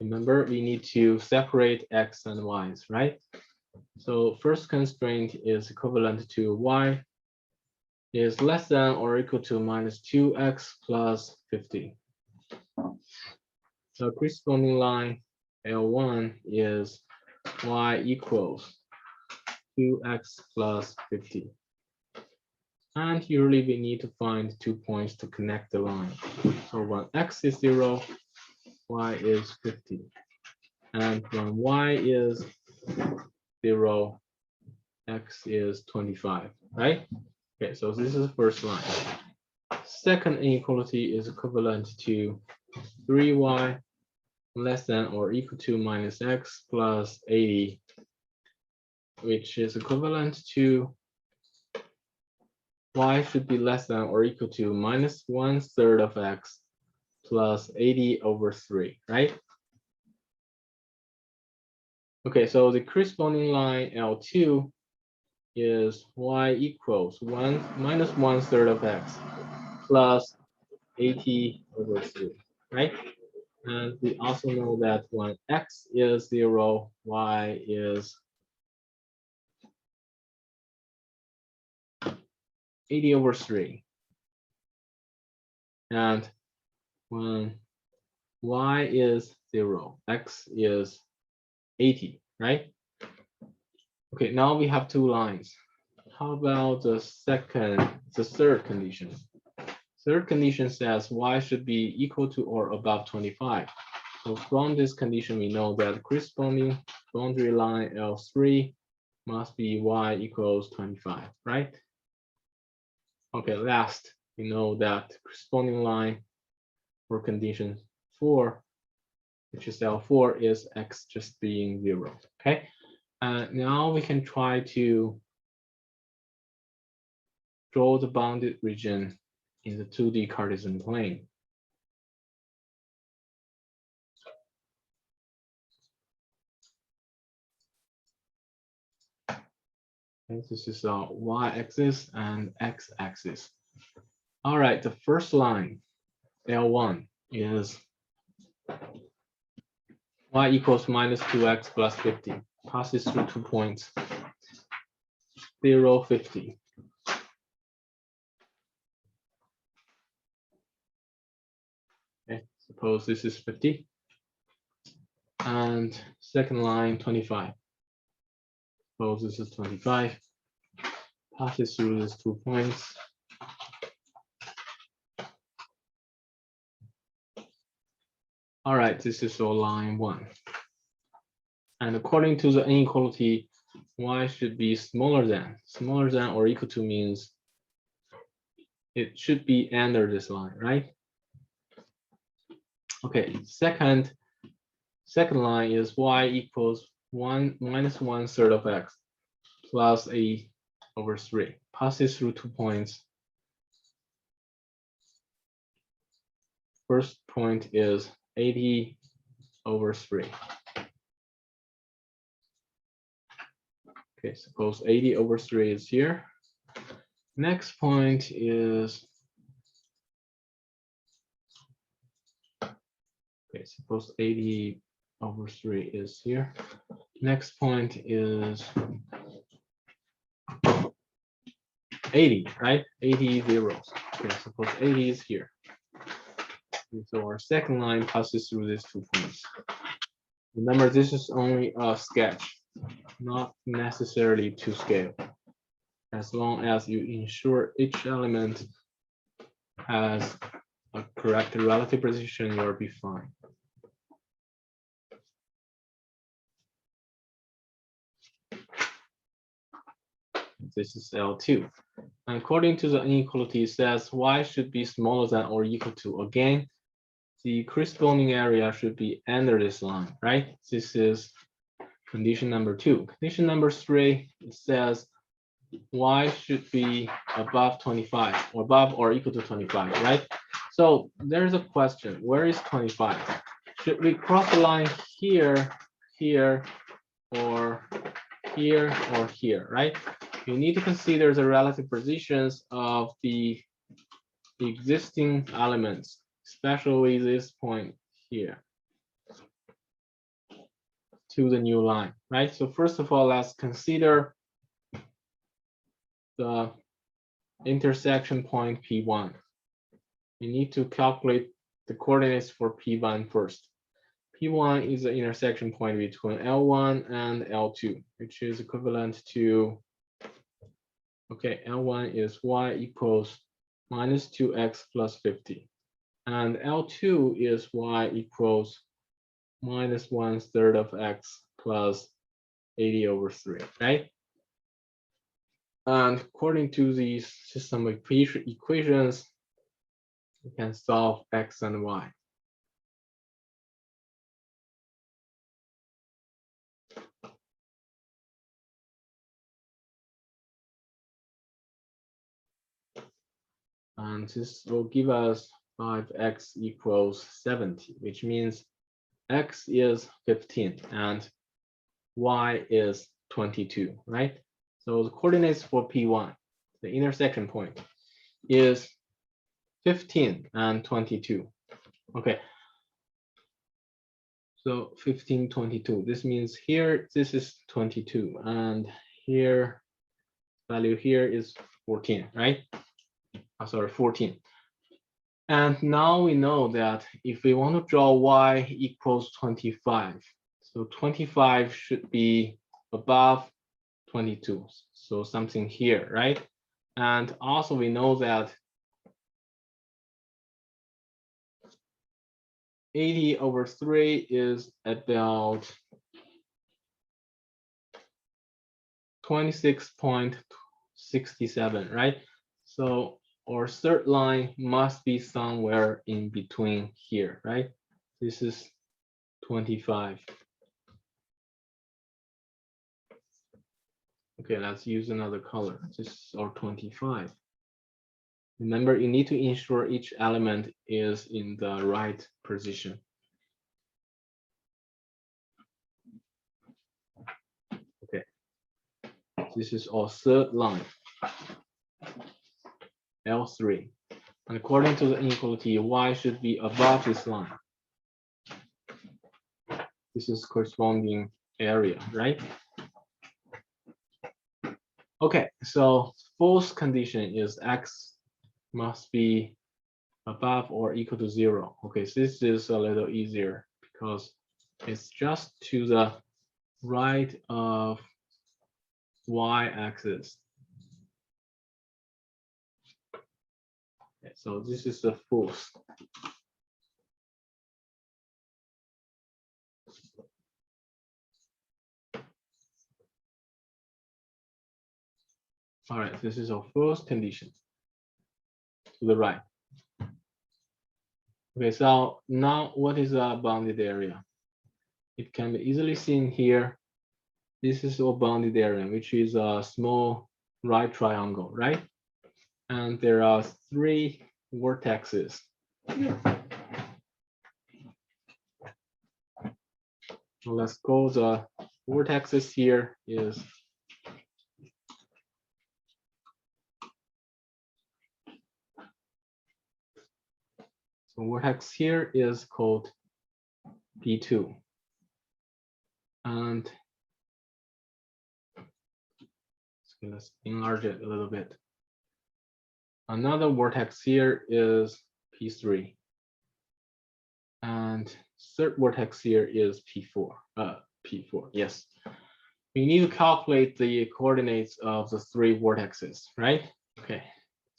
Remember, we need to separate x and y's, right? So first constraint is equivalent to y is less than or equal to minus 2x plus 50. The corresponding line L1 is y equals 2x plus 50. And usually we need to find 2 points to connect the line. So when x is 0, y is 50. And when y is 0, x is 25, right? Okay, so this is the first line. Second inequality is equivalent to 3y less than or equal to minus x plus 80, which is equivalent to y should be less than or equal to minus 1/3 of x plus 80 over 3, right? Okay, so the corresponding line L2 is y equals minus 1/3 of x plus 80 over 3, right? And we also know that when x is 0, y is 80 over 3. And when y is 0, x is 80, right? Okay, now we have two lines. How about the third condition? Third condition says y should be equal to or above 25. So from this condition, we know that the corresponding boundary line L3 must be y equals 25, right? Okay, last, we know that corresponding line for condition 4, which is L4, is x just being 0, okay? Now we can try to draw the bounded region in the 2D Cartesian plane. And this is our y-axis and x-axis. All right, the first line, L1, is y equals minus 2x plus 50. Passes through 2 points, 0, 50. Okay, suppose this is 50. And second line, 25. Suppose this is 25. Passes through these 2 points. All right, this is all line 1. And according to the inequality, y should be smaller than or equal to means it should be under this line, right? Okay, second line is y equals 1 minus 1/3 of x plus a over 3. Passes through 2 points. First point is 80 over 3. Okay, suppose 80 over 3 is here. Next point is, okay, suppose 80 over 3 is here. Next point is 80, right? 80 zeros. Okay, suppose 80 is here. And so our second line passes through these 2 points. Remember, this is only a sketch, not necessarily to scale. As long as you ensure each element has a correct relative position, you'll be fine. This is L2. And according to the inequality, it says y should be smaller than or equal to. Again, the corresponding area should be under this line, right? This is condition number 2. Condition number 3, it says y should be above 25, or above or equal to 25, right? So there's a question, where is 25? Should we cross the line here, here, or here, or here, right? You need to consider the relative positions of the existing elements, especially this point here to the new line, right? So first of all, let's consider the intersection point P1. You need to calculate the coordinates for P1 first. P1 is the intersection point between L1 and L2, which is equivalent to, okay, L1 is y equals minus 2x plus 50. And L2 is y equals minus 1/3 of x plus 80 over 3, right? And according to these system equations, we can solve x and y. And this will give us 5x equals 70, which means x is 15 and y is 22, right? So the coordinates for P1, the intersection point, is 15 and 22. Okay. So 15, 22. This means here, this is 22, and here, value here is 14, right? Sorry, 14. And now we know that if we want to draw y equals 25, so 25 should be above 22. So something here, right? And also we know that 80/3 is about 26.67, right? So our third line must be somewhere in between here, right? This is 25. Okay, let's use another color. This is our 25. Remember, you need to ensure each element is in the right position. Okay, this is our third line, L3. And according to the inequality, y should be above this line. This is corresponding area, right? Okay, so fourth condition is x must be above or equal to 0. Okay, so this is a little easier because it's just to the right of y-axis. Okay, so this is the fourth. All right, this is our first condition to the right. Okay, so now what is a bounded area? It can be easily seen here. This is our bounded area, which is a small right triangle, right? And there are 3 vertices. So let's go the vertices here is so vertex here is called P2. And let's enlarge it a little bit. Another vertex here is P3. And third vertex here is P4. P4, yes. We need to calculate the coordinates of the 3 vertices, right? Okay,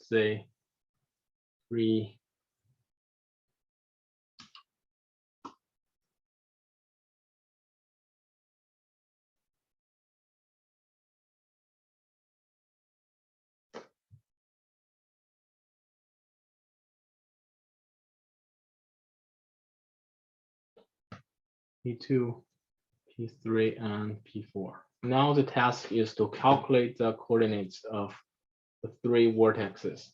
say 3. P2, P3, and P4. Now the task is to calculate the coordinates of the 3 vertices.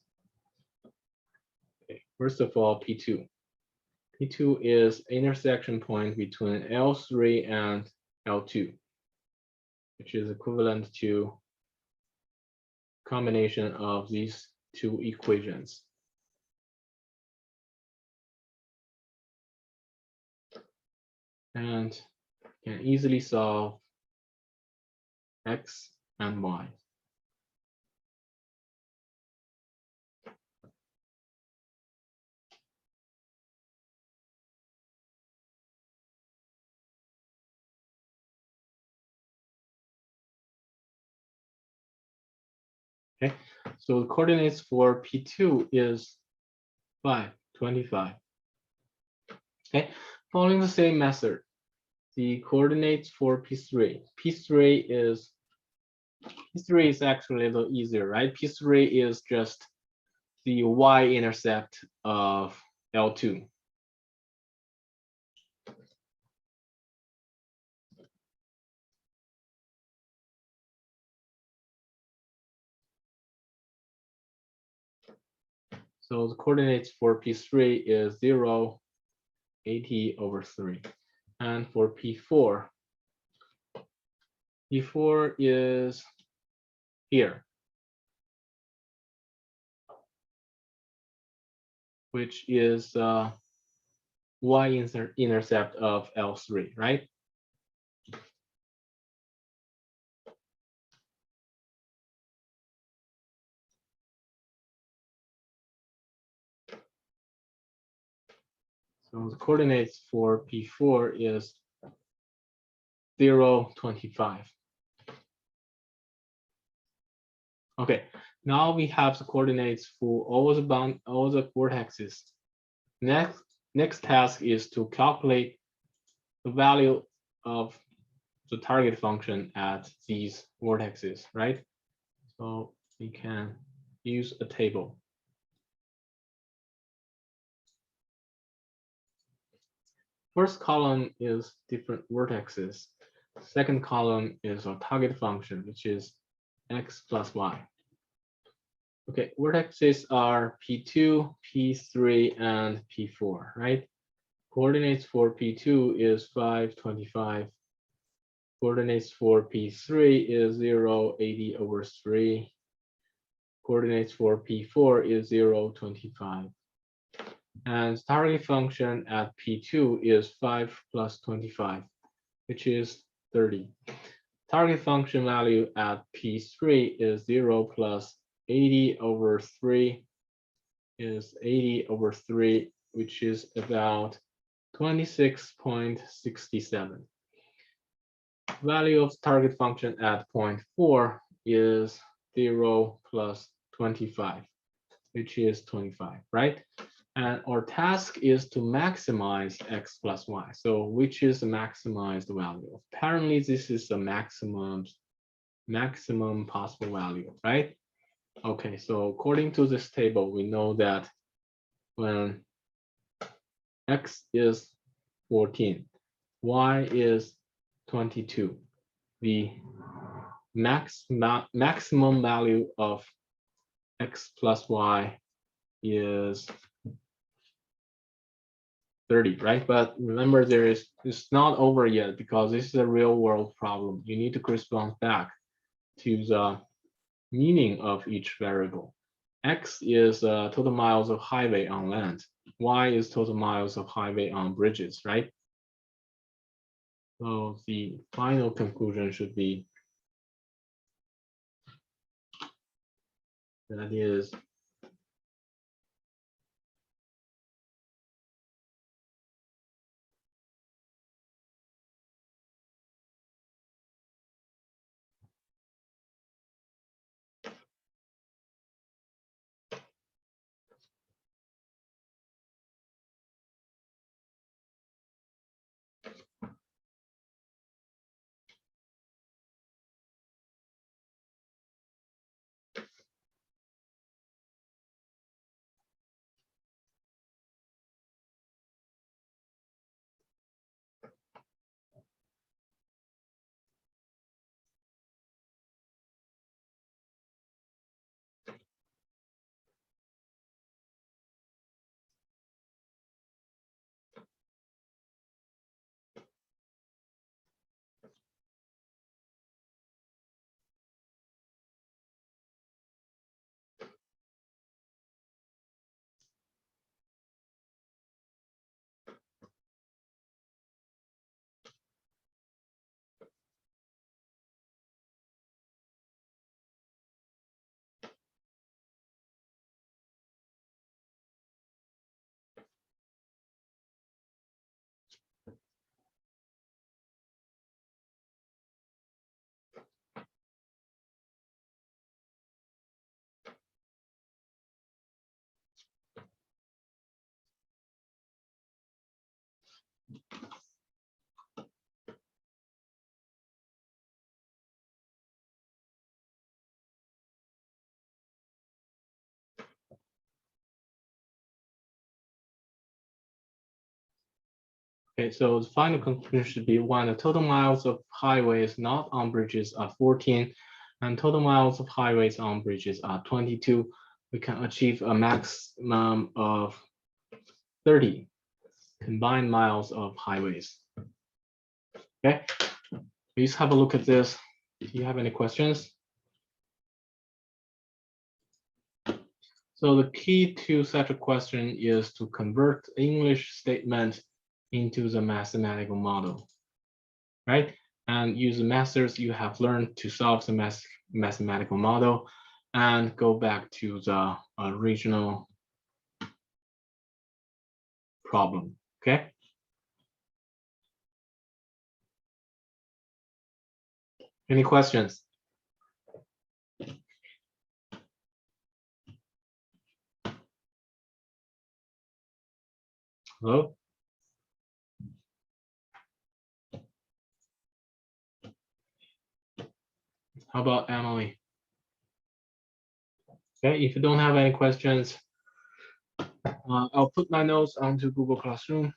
Okay, first of all, P2. P2 is intersection point between L3 and L2, which is equivalent to combination of these 2 equations. And can easily solve x and y. Okay, so the coordinates for P2 is 5, 25. Okay, following the same method, the coordinates for P3. P3 is actually a little easier, right? P3 is just the y-intercept of L2. So the coordinates for P3 is 0, 80/3. And for P4, P4 is here, which is y-intercept of L3, right? So the coordinates for P4 is 0, 25. Okay, now we have the coordinates for all the vertices. Next task is to calculate the value of the target function at these vertices, right? So we can use a table. First column is different vertices. Second column is our target function, which is x plus y. Okay, vertices are P2, P3, and P4, right? Coordinates for P2 is 5, 25. Coordinates for P3 is 0, 80 over 3. Coordinates for P4 is 0, 25. And target function at P2 is 5 plus 25, which is 30. Target function value at P3 is 0 plus 80 over 3 is 80 over 3, which is about 26.67. Value of target function at point 4 is 0 plus 25, which is 25, right? And our task is to maximize x plus y. So which is the maximized value? Apparently, this is the maximum possible value, right? Okay, so according to this table, we know that when x is 14, y is 22, the maximum value of x plus y is 30, right? But remember, it's not over yet because this is a real world problem. You need to correspond back to the meaning of each variable. X is total miles of highway on land. Y is total miles of highway on bridges, right? So the final conclusion should be that is okay. So the final conclusion should be one: the total miles of highways not on bridges are 14, and total miles of highways on bridges are 22. We can achieve a maximum of 30 combined miles of highways. Okay, please have a look at this. Do you have any questions? So the key to such a question is to convert English statement into the mathematical model, right? And use the methods you have learned to solve the mathematical model and go back to the original problem, Okay. Any questions? Hello? How about Emily? Okay, if you don't have any questions, I'll put my notes onto Google Classroom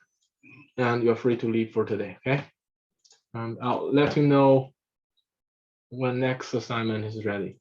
and you're free to leave for today, okay? I'll let you know when next assignment is ready.